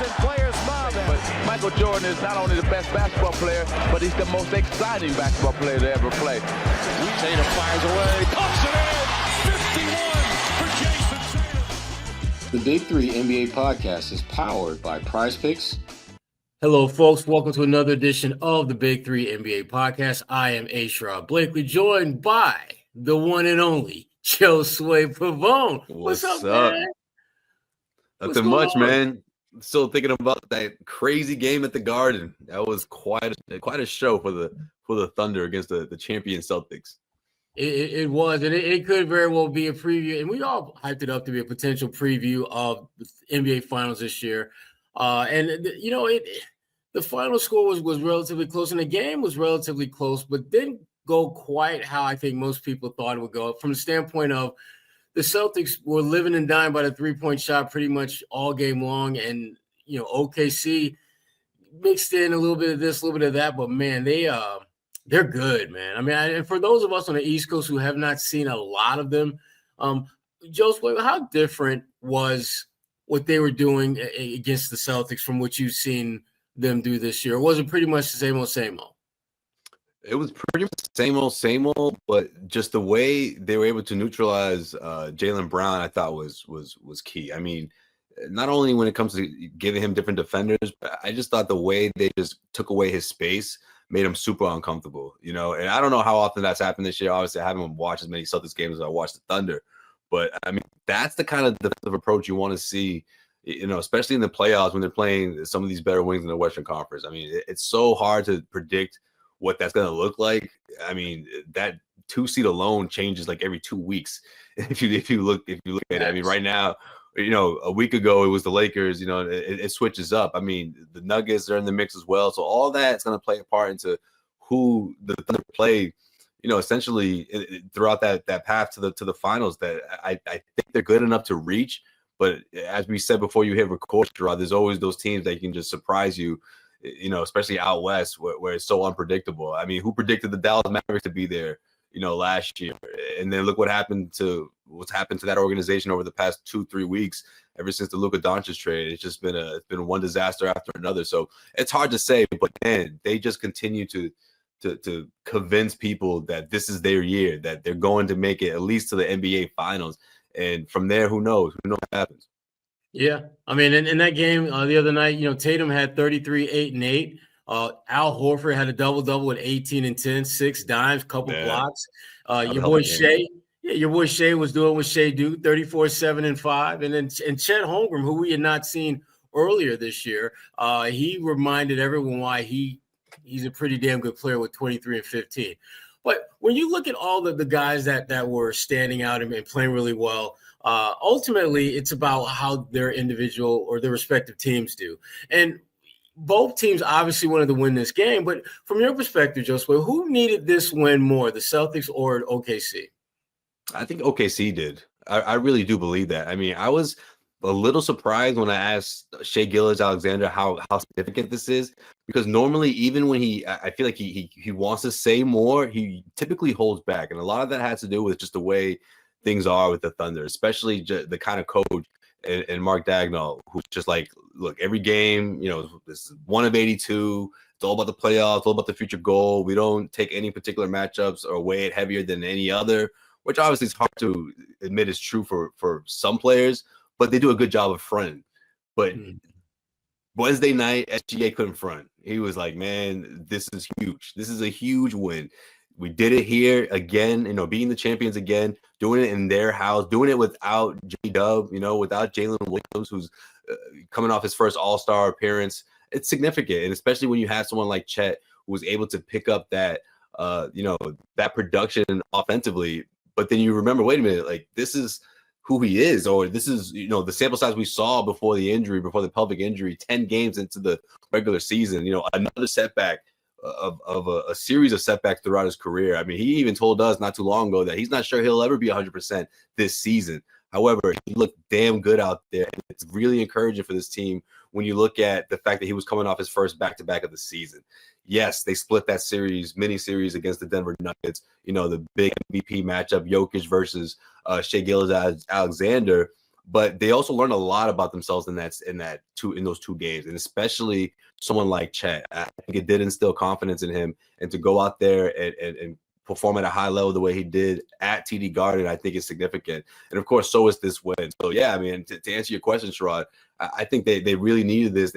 and players smiling. But Michael Jordan is not only the best basketball player, but he's the most exciting basketball player to ever play. Tatum fires away, pumps it in, 51 for Jason Tatum. The Big Three NBA podcast is powered by PrizePicks. Hello, folks. Welcome to another edition of the Big Three NBA podcast. I am Sherrod Blakely, joined by the one and only Josue Pavon. What's up, man? Nothing much, man. Still thinking about that crazy game at the Garden. That was quite a show for the Thunder against the champion Celtics. It was, and it could very well be a preview, and we all hyped it up to be a potential preview of the NBA Finals this year. The final score was relatively close, and the game was relatively close, but didn't go quite how I think most people thought it would go. From the standpoint of the Celtics were living and dying by the three-point shot pretty much all game long, and OKC mixed in a little bit of this, a little bit of that, but man, they're good, man. I mean, and for those of us on the East Coast who have not seen a lot of them, Josue, how different was what they were doing against the Celtics from what you've seen them do this year? Or was it pretty much the same old? It was pretty much same old, but just the way they were able to neutralize Jaylen Brown, I thought was key. I mean, not only when it comes to giving him different defenders, but I just thought the way they just took away his space made him super uncomfortable, and I don't know how often that's happened this year. Obviously, I haven't watched as many Celtics games as I watched the Thunder, but I mean, that's the kind of defensive approach you want to see, especially in the playoffs when they're playing some of these better wings in the Western Conference. I mean, it's so hard to predict what that's going to look like. I mean, that 2 seed alone changes like every 2 weeks. If you look at it, I mean, right now, a week ago it was the Lakers. It switches up. I mean, the Nuggets are in the mix as well. So all that's going to play a part into who the Thunder play. Essentially throughout that path to the finals. That I think they're good enough to reach. But as we said before you hit record, Sherrod, there's always those teams that can just surprise you. Especially out west where it's so unpredictable. I mean, who predicted the Dallas Mavericks to be there, last year? And then look what's happened to that organization over the past 2-3 weeks, ever since the Luka Doncic trade. It's just been one disaster after another. So it's hard to say, but man, they just continue to convince people that this is their year, that they're going to make it at least to the NBA Finals. And from there, who knows? Who knows what happens? Yeah, I mean, in that game the other night, Tatum had 33, 8, and 8. Al Horford had a double-double with 18 and 10, 6 dimes, couple blocks. Your boy Shea was doing what Shea do, 34, 7, and 5. And Chet Holmgren, who we had not seen earlier this year, he reminded everyone why he's a pretty damn good player with 23 and 15. But when you look at all the guys that were standing out and playing really well, ultimately it's about how their individual or their respective teams do. And both teams obviously wanted to win this game, but from your perspective, Josue, who needed this win more, the Celtics or OKC? I think OKC did. I really do believe that. I mean, I was a little surprised when I asked Shai Gilgeous-Alexander how significant this is, because normally even when I feel like he wants to say more, he typically holds back, and a lot of that has to do with just the way things are with the Thunder, especially the kind of coach and Mark Daigneault, who's just like, look, every game, this is 1 of 82. It's all about the playoffs, all about the future goal. We don't take any particular matchups or weigh it heavier than any other, which obviously is hard to admit is true for some players, but they do a good job of fronting. But Wednesday night, SGA couldn't front. He was like, man, this is huge. This is a huge win. We did it here again, beating the champions again, doing it in their house, doing it without J-Dub, without Jalen Williams, who's coming off his first All-Star appearance. It's significant, and especially when you have someone like Chet who was able to pick up that, that production offensively. But then you remember, wait a minute, like this is who he is, or this is, the sample size we saw before the pelvic injury, 10 games into the regular season, another setback of a series of setbacks throughout his career. I mean, he even told us not too long ago that he's not sure he'll ever be 100% this season. However, he looked damn good out there. And it's really encouraging for this team when you look at the fact that he was coming off his first back-to-back of the season. Yes, they split that mini-series against the Denver Nuggets, the big MVP matchup, Jokic versus Shai Gilgeous-Alexander. but they also learned a lot about themselves in those 2 games, and especially someone like Chet. I think it did instill confidence in him, and to go out there and perform at a high level the way he did at TD Garden, I think is significant. And of course, so is this win. So yeah, I mean, to answer your question, Sherrod, I think they really needed this.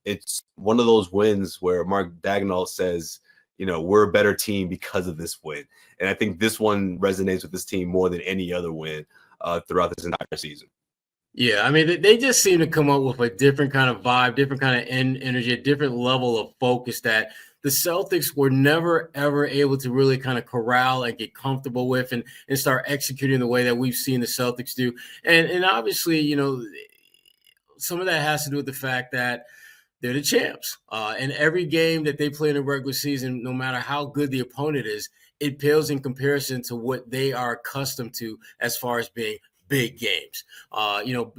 It's one of those wins where Mark Daigneault says, we're a better team because of this win. And I think this one resonates with this team more than any other win throughout this entire season. Yeah, I mean, they just seem to come up with a different kind of vibe, different kind of energy, a different level of focus that the Celtics were never, ever able to really kind of corral and get comfortable with and start executing the way that we've seen the Celtics do. And obviously, some of that has to do with the fact that they're the champs. And every game that they play in the regular season, no matter how good the opponent is, it pales in comparison to what they are accustomed to as far as being big games. You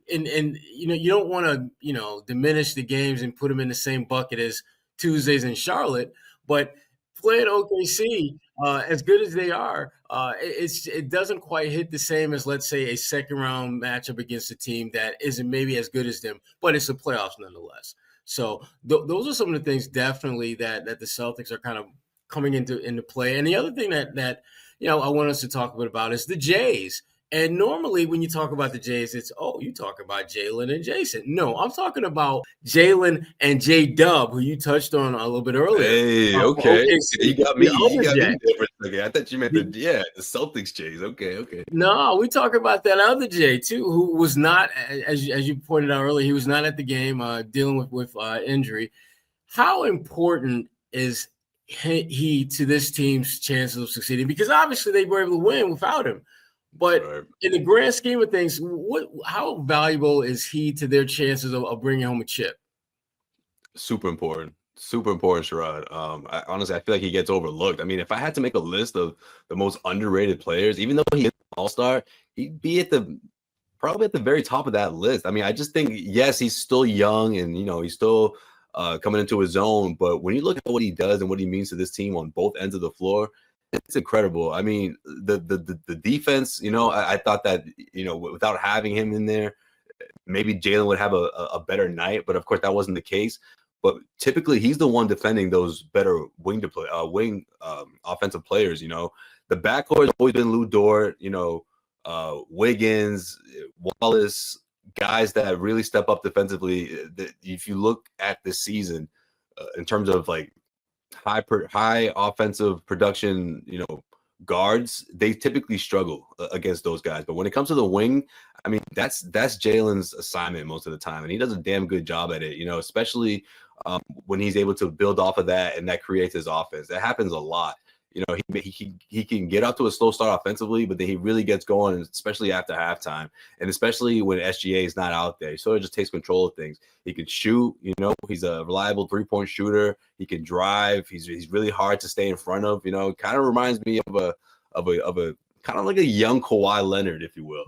don't want to, diminish the games and put them in the same bucket as Tuesdays in Charlotte, but playing OKC, as good as they are, it doesn't quite hit the same as, let's say, a second round matchup against a team that isn't maybe as good as them, but it's the playoffs nonetheless. So those are some of the things definitely that the Celtics are kind of coming into play. And the other thing that I want us to talk a bit about is the Jays. And normally when you talk about the Jays, it's, you talk about Jaylen and Jason. No, I'm talking about Jaylen and J-Dub, who you touched on a little bit earlier. Hey, okay. You got me different. Okay, I thought you meant the Celtics Jays. Okay. No, we talk about that other Jay, too, who was not, as you pointed out earlier, he was not at the game dealing with injury. How important is he to this team's chances of succeeding? Because obviously they were able to win without him. But in the grand scheme of things, how valuable is he to their chances of bringing home a chip? Super important, Sherrod. Honestly, I feel like he gets overlooked. I mean, if I had to make a list of the most underrated players, even though he's an all-star, he'd be probably at the very top of that list. I mean, I just think, yes, he's still young and, he's still coming into his own. But when you look at what he does and what he means to this team on both ends of the floor, it's incredible. I mean, the defense, I thought that, without having him in there, maybe Jalen would have a better night. But of course, that wasn't the case. But typically, he's the one defending those better wing offensive players. The backcourt has always been Lou Dort, Wiggins, Wallace, guys that really step up defensively. If you look at this season in terms of like high offensive production, guards, they typically struggle against those guys. But when it comes to the wing, I mean, that's Jalen's assignment most of the time, and he does a damn good job at it. Especially when he's able to build off of that, and that creates his offense. That happens a lot. He can get out to a slow start offensively, but then he really gets going, especially after halftime, and especially when SGA is not out there. He sort of just takes control of things. He can shoot, he's a reliable 3-point shooter. He can drive. He's really hard to stay in front of. Kind of reminds me of a kind of like a young Kawhi Leonard, if you will.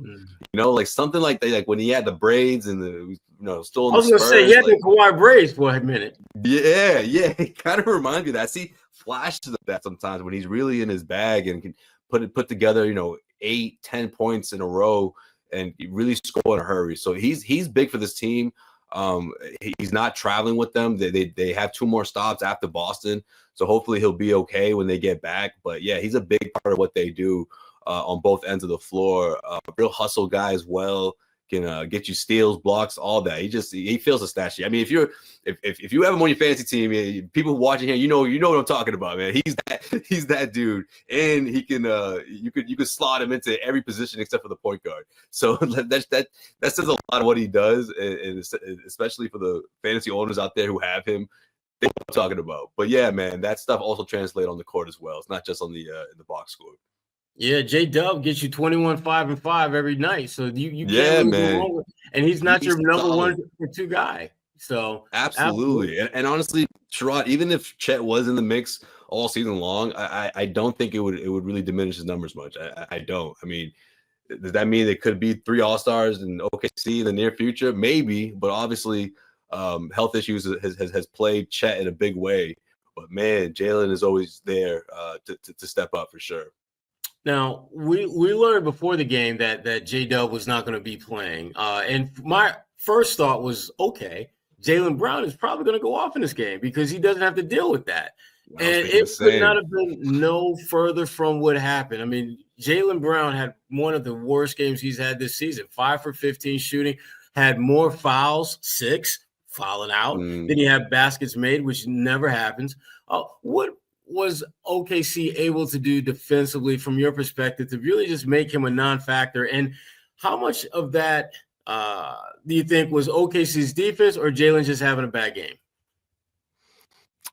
Like something like that, like when he had the braids and still in the Spurs. I was going to say, he had the Kawhi braids for a minute. Yeah. It kind of reminds me of that. See flashes of that sometimes when he's really in his bag and can put together, 8-10 points in a row and really score in a hurry. So he's big for this team. He's not traveling with them. They have 2 more stops after Boston. So hopefully he'll be okay when they get back. But yeah, he's a big part of what they do on both ends of the floor. Real hustle guy as well. Can get you steals, blocks, all that. He feels a stat sheet. I mean, if you have him on your fantasy team, people watching here, you know what I'm talking about, man. He's that dude, and he can you could slot him into every position except for the point guard. So that says a lot of what he does, and especially for the fantasy owners out there who have him, they know what I'm talking about. But yeah, man, that stuff also translates on the court as well. It's not just on the in the box score. Yeah, J-Dub gets you 21, 5, and 5 every night. So you can't really go wrong with, and he's not your number 1 or 2 guy. So absolutely. And honestly, Sherrod, even if Chet was in the mix all season long, I don't think it would really diminish his numbers much. I don't. I mean, does that mean there could be 3 All-Stars in OKC in the near future? Maybe, but obviously health issues has played Chet in a big way. But man, Jalen is always there to step up for sure. Now, we learned before the game that J-Dub was not going to be playing. And my first thought was, okay, Jaylen Brown is probably going to go off in this game because he doesn't have to deal with that. And it could not have been no further from what happened. I mean, Jaylen Brown had one of the worst games he's had this season, 5 for 15 shooting, had more fouls, 6 fouling out. Then you have baskets made, which never happens. What was OKC able to do defensively from your perspective to really just make him a non-factor? And how much of that do you think was OKC's defense or Jalen just having a bad game?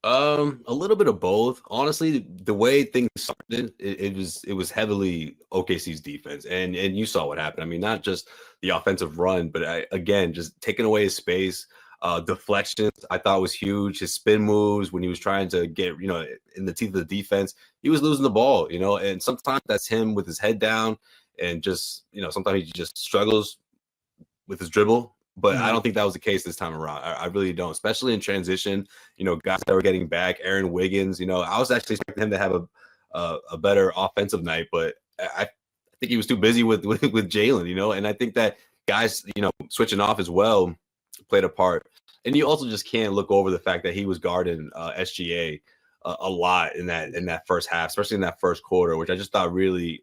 A little bit of both. Honestly, the way things started, it was heavily OKC's defense, and you saw what happened. I mean, not just the offensive run, but again, just taking away his space. Deflections, I thought was huge. His spin moves when he was trying to get, in the teeth of the defense, he was losing the ball, and sometimes that's him with his head down and just, sometimes he just struggles with his dribble. But I don't think that was the case this time around. I really don't, especially in transition, guys that were getting back, Aaron Wiggins, I was actually expecting him to have a better offensive night, but I think he was too busy with Jalen, and I think that guys, switching off as well played a part. And you also just can't look over the fact that he was guarding SGA a lot in that first half, especially in that first quarter, which I just thought really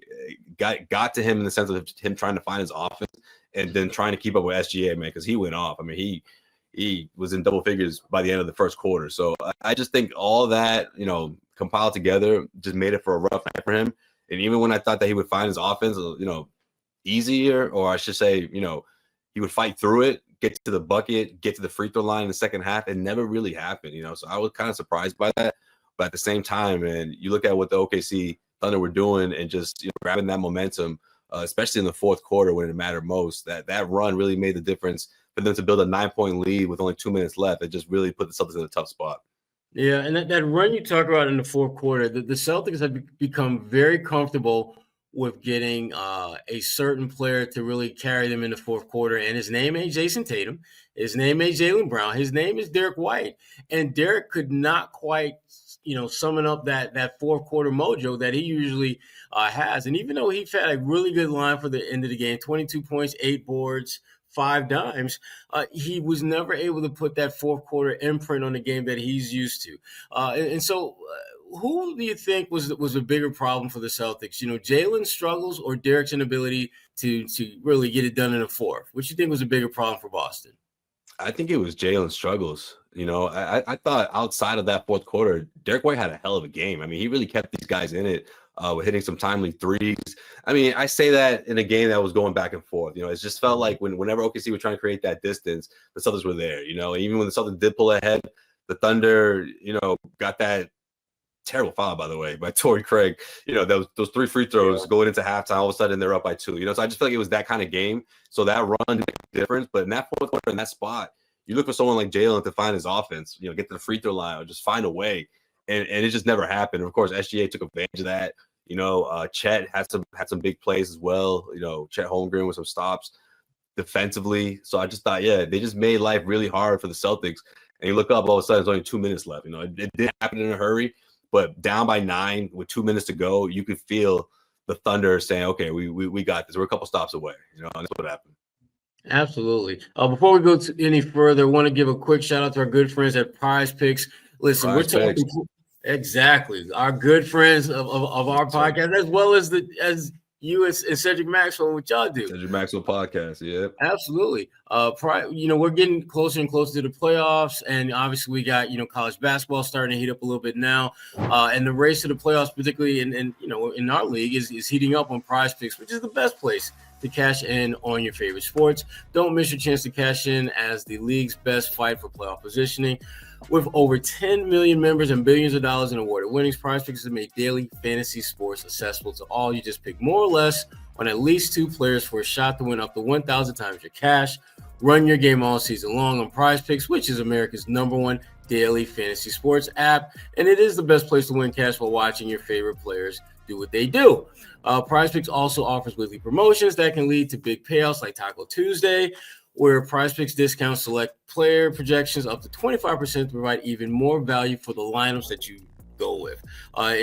got to him in the sense of him trying to find his offense and then trying to keep up with SGA, man, because he went off. I mean, he was in double figures by the end of the first quarter. So I just think all that, compiled together just made it for a rough night for him. And even when I thought that he would find his offense, easier, or I should say, he would fight through it, get to the bucket, get to the free throw line in the second half. It never really happened, So I was kind of surprised by that. But at the same time, and you look at what the OKC Thunder were doing and just grabbing that momentum, especially in the fourth quarter when it mattered most, that run really made the difference for them to build a 9-point lead with only 2 minutes left. It just really put the Celtics in a tough spot. Yeah, and that run you talk about in the fourth quarter, the Celtics have become very comfortable with getting a certain player to really carry them in the fourth quarter. And his name ain't Jason Tatum. His name ain't Jaylen Brown. His name is Derek White. And Derek could not quite, summon up that fourth quarter mojo that he usually has. And even though he had a really good line for the end of the game, 22 points, 8 boards, 5 dimes, he was never able to put that fourth quarter imprint on the game that he's used to. And so who do you think was a bigger problem for the Celtics? Jalen's struggles or Derek's inability to really get it done in the fourth? What do you think was a bigger problem for Boston? I think it was Jalen's struggles. I thought outside of that fourth quarter, Derek White had a hell of a game. I mean, he really kept these guys in it with hitting some timely threes. I mean, I say that in a game that was going back and forth. It just felt like whenever OKC were trying to create that distance, the Celtics were there. Even when the Celtics did pull ahead, the Thunder, got that terrible foul, by the way, by Torrey Craig. Those 3 free throws going into halftime, all of a sudden they're up by 2. So I just feel like it was that kind of game. So that run made a difference. But in that fourth quarter, in that spot, you look for someone like Jalen to find his offense, get to the free throw line or just find a way. And it just never happened. Of course, SGA took advantage of that. Chet had some big plays as well. Chet Holmgren with some stops defensively. So I just thought, they just made life really hard for the Celtics. And you look up, all of a sudden, there's only 2 minutes left. It didn't happen in a hurry. But down by 9 with 2 minutes to go, you could feel the Thunder saying, okay, we got this. We're a couple stops away. And that's what happened. Absolutely. Before we go any further, I want to give a quick shout out to our good friends at PRIZEPICKS. Listen, we're talking exactly our good friends of our podcast, as well as you and Cedric Maxwell, what y'all do. Cedric Maxwell podcast, yeah. Absolutely. We're getting closer and closer to the playoffs, and obviously we got, college basketball starting to heat up a little bit now. And the race to the playoffs, particularly in our league, is heating up on PRIZEPICKS, which is the best place to cash in on your favorite sports. Don't miss your chance to cash in as the league's best fight for playoff positioning. With over 10 million members and billions of dollars in awarded winnings, PRIZEPICKS has made daily fantasy sports accessible to all. You just pick more or less on at least 2 players for a shot to win up to 1,000 times your cash. Run your game all season long on PRIZEPICKS, which is America's #1 daily fantasy sports app. And it is the best place to win cash while watching your favorite players do what they do. PRIZEPICKS also offers weekly promotions that can lead to big payouts like Taco Tuesday, where PRIZEPICKS discounts select player projections up to 25% to provide even more value for the lineups that you go with.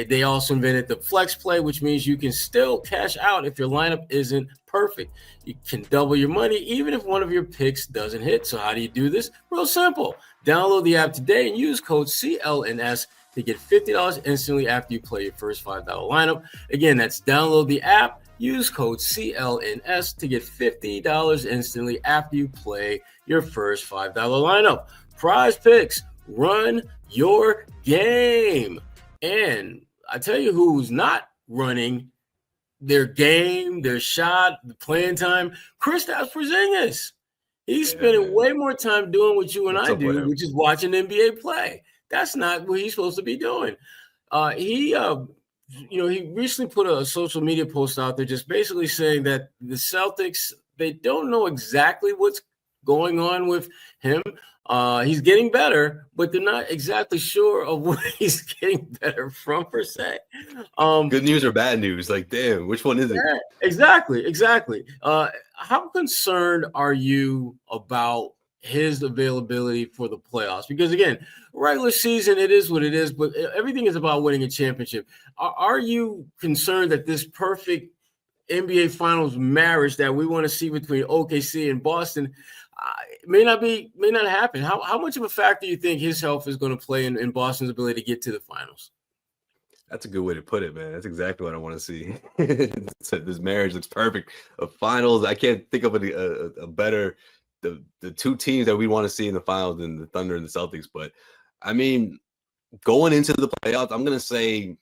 They also invented the flex play, which means you can still cash out if your lineup isn't perfect. You can double your money even if one of your picks doesn't hit. So how do you do this? Real simple. Download the app today and use code CLNS to get $50 instantly after you play your first $5 lineup. Again, that's download the app, use code CLNS to get $50 instantly after you play your first $5 lineup. Prize Picks, run your game. And I tell you who's not running their game, their shot, the playing time, Kristaps Porzingis. He's spending way more time doing what you and I do, which is watching NBA play. That's not what he's supposed to be doing. He recently put a social media post out there just basically saying that the Celtics, they don't know exactly what's going on with him. He's getting better, but they're not exactly sure of what he's getting better from, per se. Good news or bad news? Like, damn, which one is it? Yeah, exactly. How concerned are you about his availability for the playoffs? Because, again, regular season, it is what it is, but everything is about winning a championship. Are you concerned that this perfect NBA Finals marriage that we want to see between OKC and Boston may not happen? How much of a factor do you think his health is going to play in Boston's ability to get to the finals? That's a good way to put it, man. That's exactly what I want to see. This marriage looks perfect. Finals, I can't think of a better the two teams that we want to see in the finals than the Thunder and the Celtics. But I mean, going into the playoffs, I'm gonna say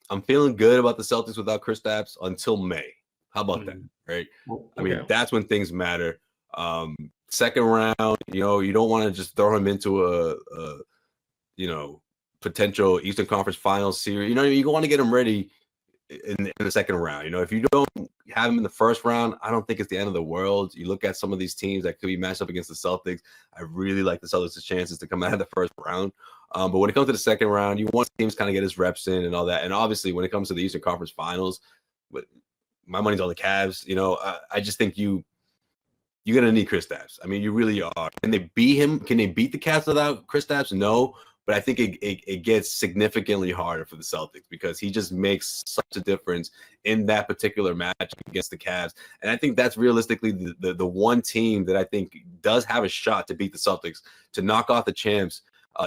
I'm feeling good about the Celtics without Kristaps until May. How about that? Right? Okay. I mean, that's when things matter. Second round, you don't want to just throw him into a potential Eastern Conference Finals series. You want to get him ready in the second round. If you don't have him in the first round, I don't think it's the end of the world. You look at some of these teams that could be matched up against the Celtics. I really like the Celtics' chances to come out of the first round. But when it comes to the second round, you want teams kind of get his reps in and all that. And obviously, when it comes to the Eastern Conference Finals, but my money's on the Cavs. I just think you're going to need Kristaps. I mean, you really are. Can they beat him? Can they beat the Cavs without Kristaps? No. But I think it gets significantly harder for the Celtics because he just makes such a difference in that particular match against the Cavs. And I think that's realistically the one team that I think does have a shot to beat the Celtics, to knock off the champs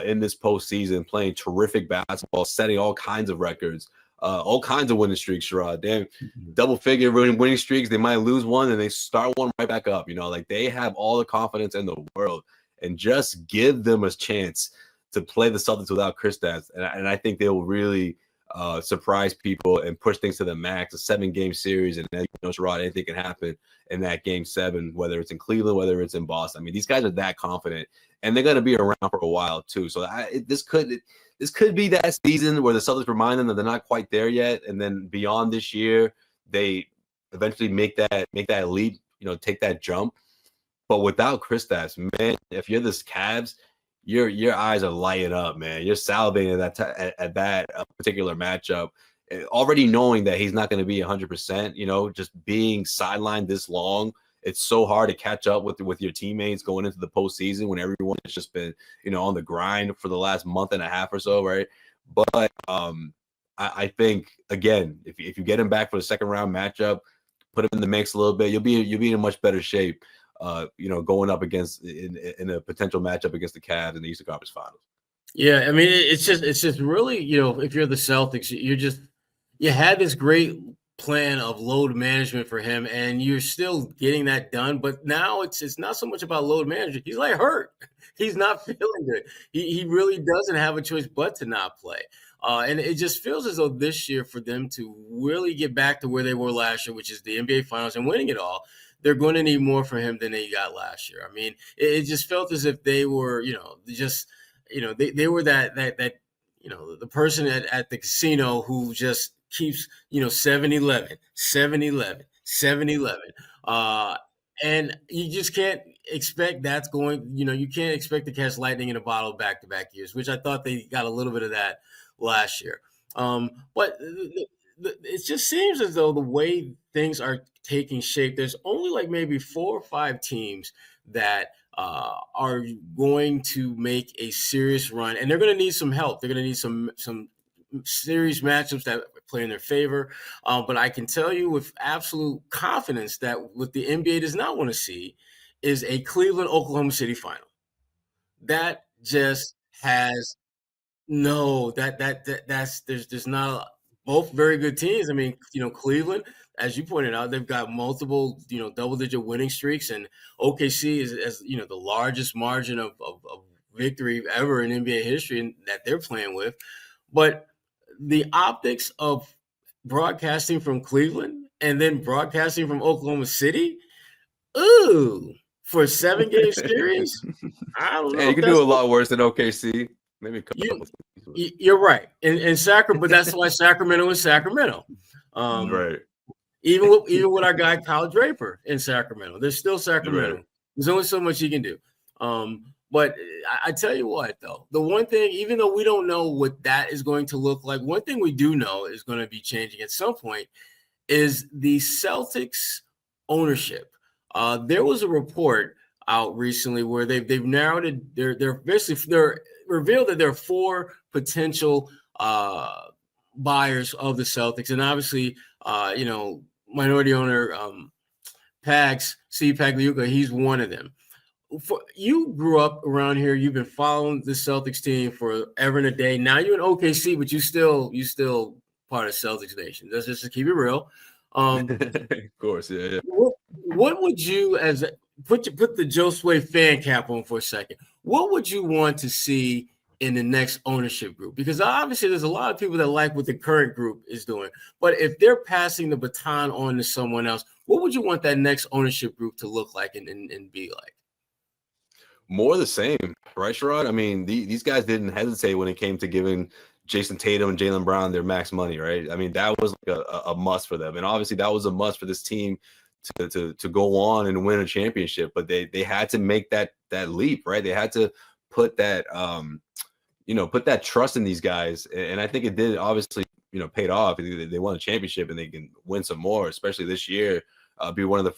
in this postseason, playing terrific basketball, setting all kinds of records, all kinds of winning streaks, Sherrod. Damn, double-figure winning streaks. They might lose one and they start one right back up. They have all the confidence in the world, and just give them a chance to play the Celtics without Kristaps. And I think they will really surprise people and push things to the max. A 7-game series, and Sherrod, anything can happen in that game 7, whether it's in Cleveland, whether it's in Boston. I mean, these guys are that confident, and they're going to be around for a while too. So this could be that season where the Celtics remind them that they're not quite there yet, and then beyond this year, they eventually make that leap, take that jump. But without Kristaps, man, if you're this Cavs, your eyes are lighting up, man. You're salivating at that particular matchup, already knowing that he's not going to be 100%. Just being sidelined this long, it's so hard to catch up with your teammates going into the postseason when everyone has just been on the grind for the last month and a half or so, right? But I think, again, if you get him back for the second round matchup, put him in the mix a little bit, you'll be in much better shape. Going up against in a potential matchup against the Cavs in the Eastern Conference Finals. Yeah, I mean, it's just really, if you're the Celtics, you had this great plan of load management for him, and you're still getting that done. But now it's not so much about load management. He's like hurt. He's not feeling good. He really doesn't have a choice but to not play. And it just feels as though this year, for them to really get back to where they were last year, which is the NBA Finals and winning it all, they're going to need more from him than they got last year. I mean, it just felt as if they were, they were that the person at the casino who just keeps, 7-11, 7-11, 7-11. And you just can't expect that's going, you can't expect to catch lightning in a bottle back-to-back years, which I thought they got a little bit of that last year. But it just seems as though the way things are taking shape, there's only like maybe 4 or 5 teams that are going to make a serious run, and they're going to need some help. They're going to need some series matchups that play in their favor. But I can tell you with absolute confidence that what the NBA does not want to see is a Cleveland-Oklahoma City final. That just has that's there's not both very good teams. I mean, Cleveland, as you pointed out, they've got multiple, double-digit winning streaks, and OKC is, as the largest margin of victory ever in NBA history that they're playing with. But the optics of broadcasting from Cleveland and then broadcasting from Oklahoma City, for a 7-game series, I don't know. You can do a lot worse than OKC. Maybe a couple. You're right, and Sacramento, but that's why Sacramento is Sacramento. Right. Even with our guy Kyle Draper in Sacramento, there's still Sacramento. Right. There's only so much he can do. But I tell you what, though, the one thing, even though we don't know what that is going to look like, one thing we do know is going to be changing at some point is the Celtics ownership. There was a report out recently where they've narrowed it. They're revealed that there are 4 potential buyers of the Celtics, and obviously, minority owner Pagliuca, he's one of them. You grew up around here. You've been following the Celtics team forever and a day. Now you're in OKC, but you still part of Celtics Nation. That's just to keep it real. Of course, yeah. What would you, put the Josue fan cap on for a second? What would you want to see in the next ownership group? Because obviously there's a lot of people that like what the current group is doing. But if they're passing the baton on to someone else, what would you want that next ownership group to look like and be like? More the same, right, Sherrod? I mean, these guys didn't hesitate when it came to giving Jason Tatum and Jaylen Brown their max money, right? I mean, that was like a must for them. And obviously that was a must for this team to go on and win a championship. But they had to make that leap, right? They had to put that put that trust in these guys. And I think it did, obviously, paid off. They won a championship and they can win some more, especially this year, be the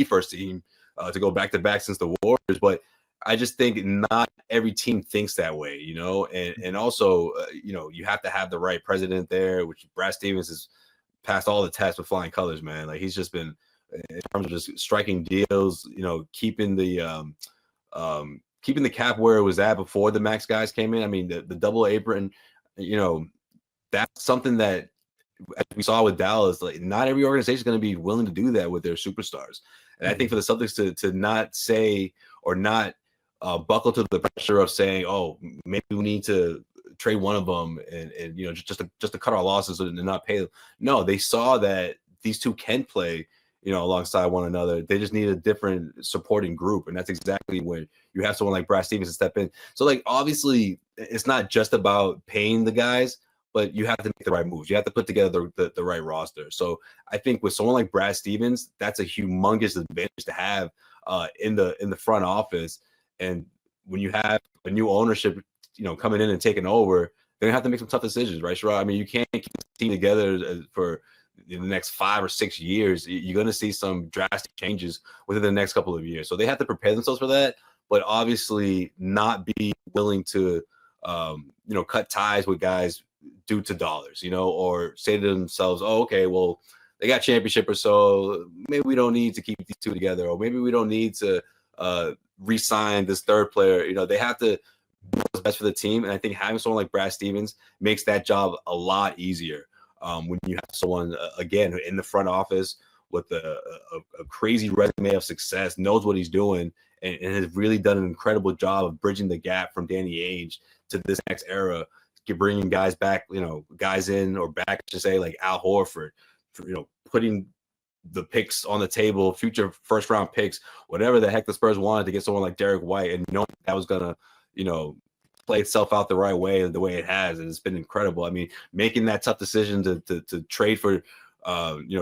first team to go back-to-back since the Warriors. But I just think not every team thinks that way, and also, you have to have the right president there, which Brad Stevens has passed all the tests with flying colors, man. Like, he's just been, in terms of just striking deals, keeping the cap where it was at before the max guys came in. I mean, the double apron, that's something that, as we saw with Dallas, like, not every organization is going to be willing to do that with their superstars. And I think for the Celtics to not say or not buckle to the pressure of saying, oh, maybe we need to trade one of them and just to cut our losses and not pay them. No, they saw that these two can play, alongside one another. They just need a different supporting group. And that's exactly when you have someone like Brad Stevens to step in. So, like, obviously it's not just about paying the guys, but you have to make the right moves. You have to put together the right roster. So I think with someone like Brad Stevens, that's a humongous advantage to have in the front office. And when you have a new ownership, coming in and taking over, they're gonna have to make some tough decisions, right, Sherrod? I mean, you can't keep the team together for the next 5 or 6 years. You're gonna see some drastic changes within the next couple of years. So they have to prepare themselves for that, but obviously not be willing to, cut ties with guys due to dollars, or say to themselves, oh, okay, well, they got championship or so, maybe we don't need to keep these two together, or maybe we don't need to re-sign this third player. They have to do what's best for the team. And I think having someone like Brad Stevens makes that job a lot easier when you have someone, again, in the front office with a crazy resume of success, knows what he's doing, and has really done an incredible job of bridging the gap from Danny Ainge to this next era, bringing guys back, guys in or back, I should say, like Al Horford, putting the picks on the table, future first round picks, whatever the heck the Spurs wanted to get someone like Derek White, and knowing that was gonna, play itself out the right way, the way it has, and it's been incredible. I mean, making that tough decision to trade for,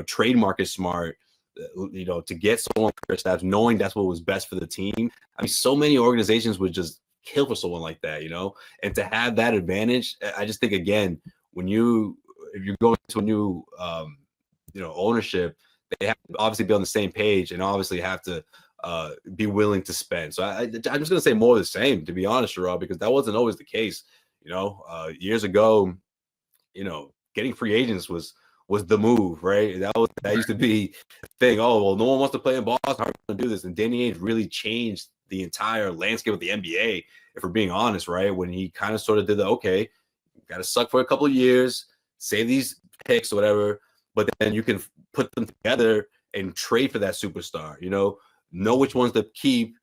trade market smart, to get someone like Kristaps, knowing that's what was best for the team. I mean, so many organizations would just kill for someone like that, and to have that advantage, I just think, again, if you're going to a new, ownership, they have to obviously be on the same page and obviously have to be willing to spend. So I'm just going to say more of the same, to be honest, Sherrod, because that wasn't always the case. Years ago, getting free agents was the move, right? That used to be the thing. Oh, well, no one wants to play in Boston. How are we going to do this? And Danny Ainge really changed the entire landscape of the NBA, if we're being honest, right? When he kind of sort of did okay, got to suck for a couple of years, save these picks or whatever, but then you can put them together and trade for that superstar, know which ones to keep,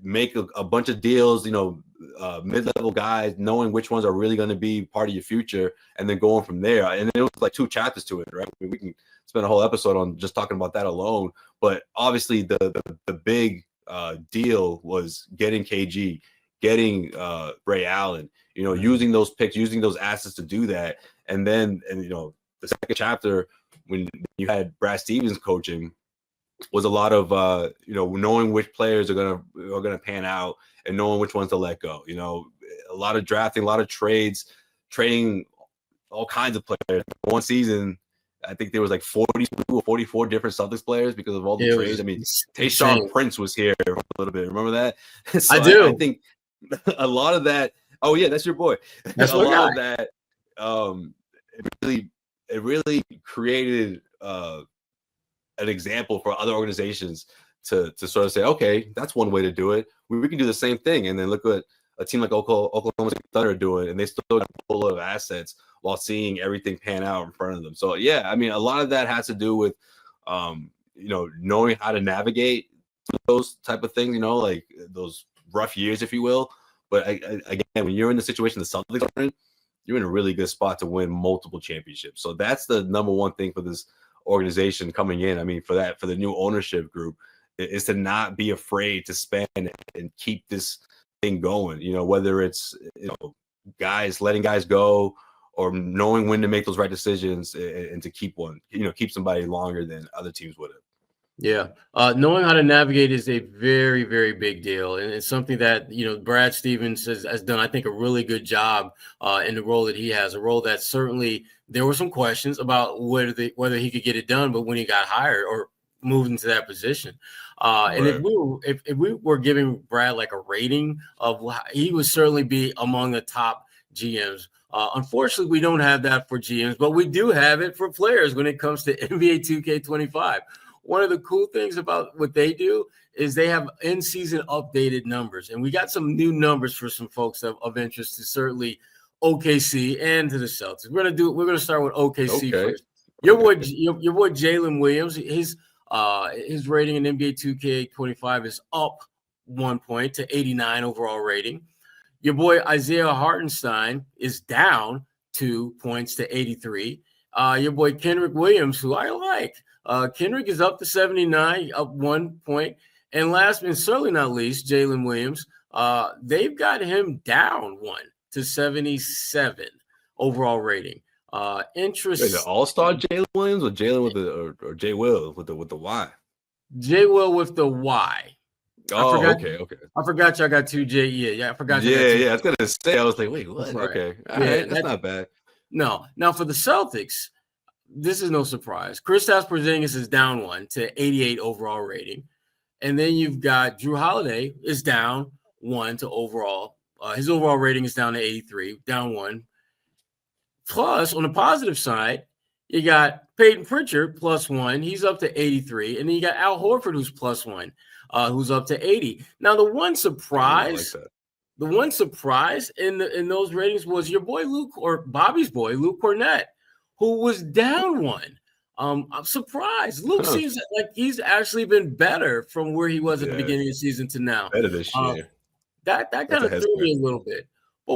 make a bunch of deals, mid-level guys, knowing which ones are really going to be part of your future, and then going from there. And it was like 2 chapters to it, right? I mean, we can spend a whole episode on just talking about that alone. But obviously, the big deal was getting KG, getting Ray Allen, using those picks, using those assets to do that. And then, the second chapter, when you had Brad Stevens coaching, was a lot of knowing which players are gonna pan out and knowing which ones to let go. A lot of drafting, a lot of trading all kinds of players. One season, I think there was like 42 or 44 different Celtics players because of all the trades. I mean, Tayshaun Prince was here for a little bit. Remember that? So I do. I think a lot of that. Oh yeah, that's your boy. That's a lot of that. It really created an example for other organizations to sort of say, okay, that's one way to do it. We can do the same thing. And then look what a team like Oklahoma City Thunder are doing, and they still got a whole lot of assets while seeing everything pan out in front of them. So yeah, I mean, a lot of that has to do with knowing how to navigate those type of things, like those rough years, if you will. But again, when you're in the situation the Celtics are in, you're in a really good spot to win multiple championships. So that's the number one thing for this organization coming in. I mean, for the new ownership group, is to not be afraid to spend and keep this thing going. Whether it's letting guys go or knowing when to make those right decisions and to keep keep somebody longer than other teams would have. Yeah. Knowing how to navigate is a very, very big deal. And it's something that, Brad Stevens has done, I think, a really good job in the role that he has, a role that certainly there were some questions about whether he could get it done, but when he got hired or moved into that position. And if we were giving Brad like a rating of, he would certainly be among the top GMs. Unfortunately, we don't have that for GMs, but we do have it for players when it comes to NBA 2K25. One of the cool things about what they do is they have in-season updated numbers, and we got some new numbers for some folks of interest to certainly OKC and to the Celtics. We're gonna start with OKC first. Your boy Jalen Williams, his rating in NBA 2K25 is up 1 point to 89 overall rating. Your boy Isaiah Hartenstein is down 2 points to 83. Your boy Kenrich Williams, who I like. Kenrich is up to 79, up 1 point. And last and certainly not least, Jalen Williams, they've got him down 1 to 77 overall rating. Interesting. The All-Star Jalen Williams or Jalen with or J Will with the Y? J Will with the Y. Oh, okay. I forgot y'all got 2 J. Yeah, I forgot. Yeah. I was gonna say. I was like, wait, what? Right. Okay, all right, that's not bad. No, now for the Celtics, this is no surprise. Kristaps Porzingis is down 1 to 88 overall rating. And then you've got Drew Holiday is down 1 to overall. His overall rating is down to 83, down 1. Plus, on the positive side, you got Peyton Pritchard +1. He's up to 83. And then you got Al Horford, who's +1, who's up to 80. Now, the one surprise in those ratings was your boy Luke, or Bobby's boy, Luke Cornett, who was down 1. I'm surprised. Luke seems like he's actually been better from where he was at the beginning of the season to now. Better this year. That kind of threw me a little bit. But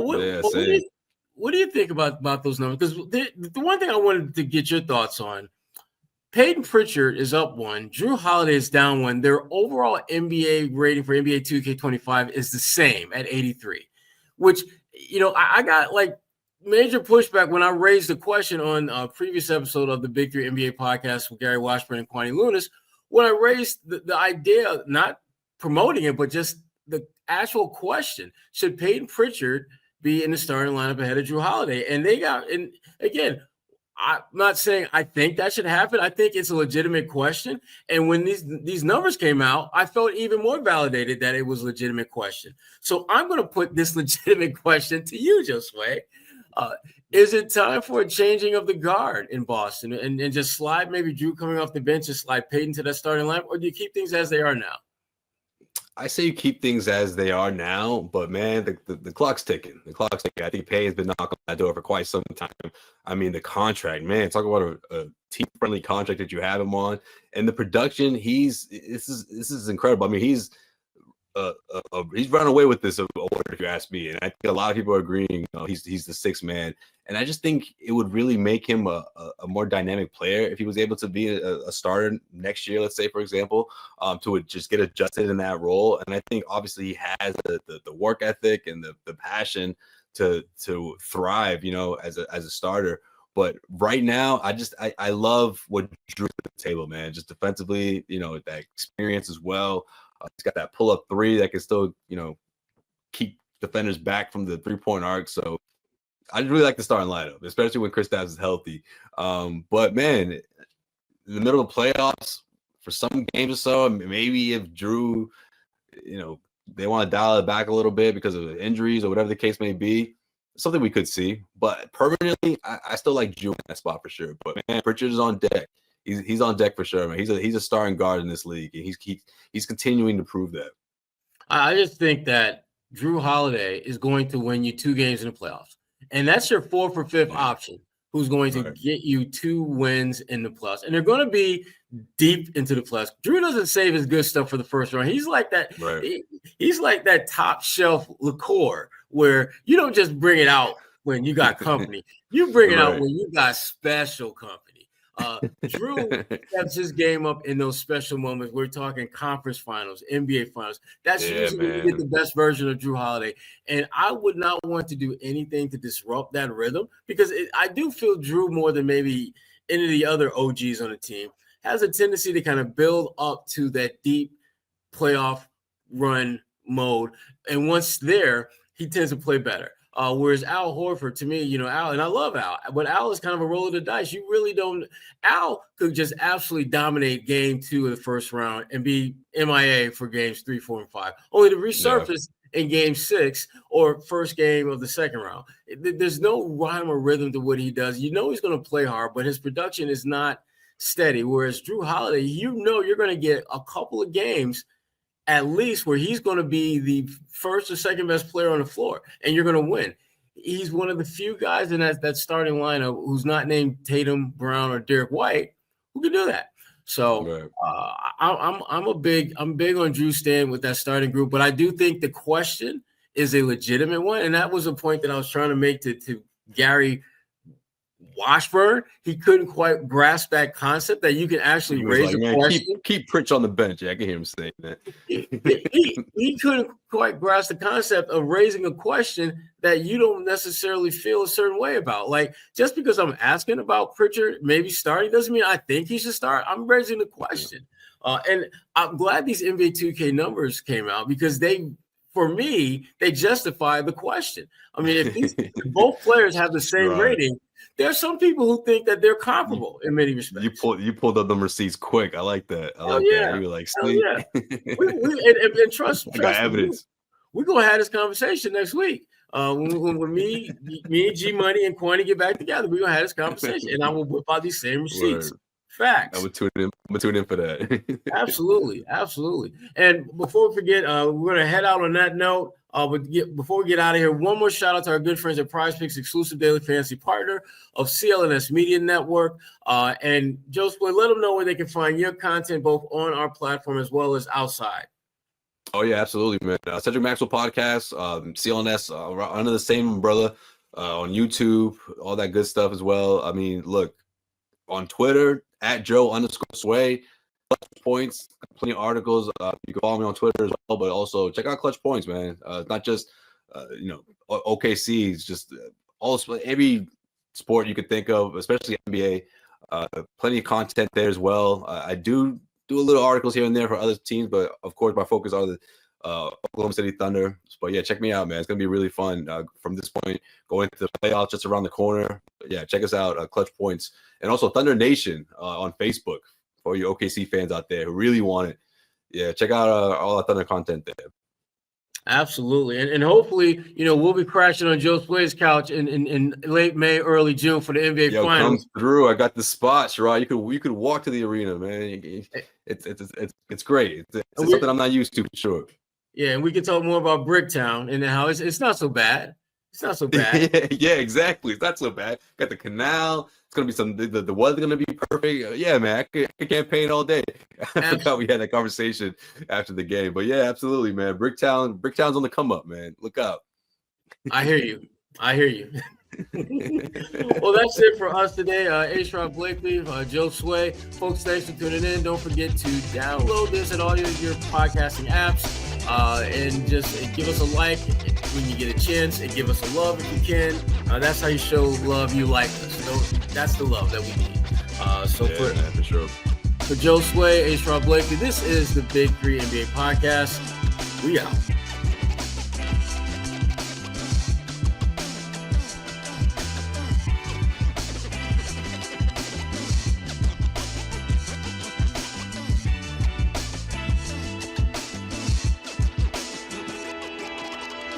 what do you think about those numbers? Because the one thing I wanted to get your thoughts on, Peyton Pritchard is up 1. Drew Holiday is down 1. Their overall NBA rating for NBA 2K25 is the same at 83, which, I got like major pushback when I raised the question on a previous episode of the Big Three NBA podcast with Gary Washburn and Kwani Lunis, when I raised the idea, not promoting it, but just the actual question, should Peyton Pritchard be in the starting lineup ahead of Drew Holiday? And again, I'm not saying I think that should happen. I think it's a legitimate question. And when these numbers came out, I felt even more validated that it was a legitimate question. So I'm going to put this legitimate question to you, Josue. Is it time for a changing of the guard in Boston and just slide maybe Drew coming off the bench and slide Payton to that starting lineup, or do you keep things as they are now? I say you keep things as they are now, but man, the clock's ticking. The clock's ticking. I think Payton's been knocking on that door for quite some time. I mean, the contract, man, talk about a team-friendly contract that you have him on, and the production. This is incredible. I mean, he's run away with this award, if you ask me, and I think a lot of people are agreeing. He's the sixth man, and I just think it would really make him a more dynamic player if he was able to be a starter next year, let's say, for example, to just get adjusted in that role. And I think obviously he has the work ethic and the passion to thrive, as a starter. But right now, I love what Drew at the table, man. Just defensively, that experience as well. He's got that pull-up three that can still, keep defenders back from the three-point arc. So I really like the starting lineup, especially when Kristaps is healthy. But, man, in the middle of playoffs, for some games or so, maybe if Drew, they want to dial it back a little bit because of injuries or whatever the case may be, something we could see. But permanently, I still like Drew in that spot for sure. But, man, Pritchard is on deck. He's on deck for sure, man. He's a starting guard in this league, and he's continuing to prove that. I just think that Drew Holiday is going to win you 2 games in the playoffs, and that's your 4th or 5th option who's going to get you 2 wins in the playoffs, and they're going to be deep into the playoffs. Drew doesn't save his good stuff for the first round. He's like that. Right. He's like that top shelf liqueur where you don't just bring it out when you got company. You bring it out when you got special company. Drew steps his game up in those special moments. We're talking conference finals, NBA finals. That's usually when you get the best version of Drew Holiday. And I would not want to do anything to disrupt that rhythm because I do feel Drew, more than maybe any of the other OGs on the team, has a tendency to kind of build up to that deep playoff run mode. And once there, he tends to play better. Whereas Al Horford, to me, Al, and I love Al, but Al is kind of a roll of the dice. You really don't. Al could just absolutely dominate game 2 of the first round and be MIA for games 3, 4, and 5, only to resurface in game 6 or first game of the second round. There's no rhyme or rhythm to what he does. He's going to play hard, but his production is not steady. Whereas Drew Holiday, you're going to get a couple of games at least where he's going to be the first or second best player on the floor, and you're going to win. He's one of the few guys in that starting lineup who's not named Tatum, Brown, or Derek White who can do that. So I'm big on Drew staying with that starting group, but I do think the question is a legitimate one, and that was a point that I was trying to make to Gary Washburn. He couldn't quite grasp that concept that you can actually raise a question. Keep Pritch on the bench. I can hear him saying that. he couldn't quite grasp the concept of raising a question that you don't necessarily feel a certain way about. Like, just because I'm asking about Pritchard maybe starting doesn't mean I think he should start. I'm raising the question. And I'm glad these NBA 2K numbers came out because for me, they justify the question. I mean, if both players have the same rating, there's some people who think that they're comparable in many respects. You pulled up them receipts quick. I like that. I like that. You were like, and trust got evidence. We're gonna have this conversation next week. When me and G Money and Quanty get back together, we're gonna have this conversation, and I will whip out these same receipts. Facts. I'm gonna tune in for that. Absolutely. And before we forget, we're gonna head out on that note. But before we get out of here, one more shout out to our good friends at PrizePicks, exclusive daily fantasy partner of CLNS Media Network. And Josue, let them know where they can find your content both on our platform as well as outside. Oh yeah, absolutely, man. Cedric Maxwell podcast, CLNS under the same umbrella on YouTube, all that good stuff as well. I mean, look, on Twitter at Joe_Sway. Clutch Points, plenty of articles. You can follow me on Twitter as well, but also check out Clutch Points, man. It's not just OKC. It's just every sport you could think of, especially NBA. Plenty of content there as well. I do a little articles here and there for other teams, but of course my focus are the Oklahoma City Thunder. But yeah, check me out, man. It's gonna be really fun from this point going to the playoffs just around the corner. But yeah, check us out, Clutch Points, and also Thunder Nation on Facebook. For your OKC fans out there who really want it, yeah, check out all our Thunder content there. Absolutely. And hopefully, we'll be crashing on Josue's couch in late May, early June for the NBA Finals. Comes through. I got the spot, Sherrod. You could walk to the arena, man. It's great. It's something I'm not used to, for sure. Yeah, and we can talk more about Bricktown and how it's not so bad. It's not so bad. Yeah, exactly. It's not so bad. Got the canal. It's gonna be the weather's gonna be perfect. Yeah, man. I could campaign all day. I forgot we had that conversation after the game. But yeah, absolutely, man. Bricktown's on the come up, man. Look out. I hear you. Well, that's it for us today. Sherrod Blakely, Josue. Folks, thanks for tuning in. Don't forget to download this at all your podcasting apps. And just give us a like when you get a chance, and give us a love if you can. That's how you show love. You like us. That's the love that we need. For sure. For Josue, Sherrod Blakely, this is the Big 3 NBA podcast. We out.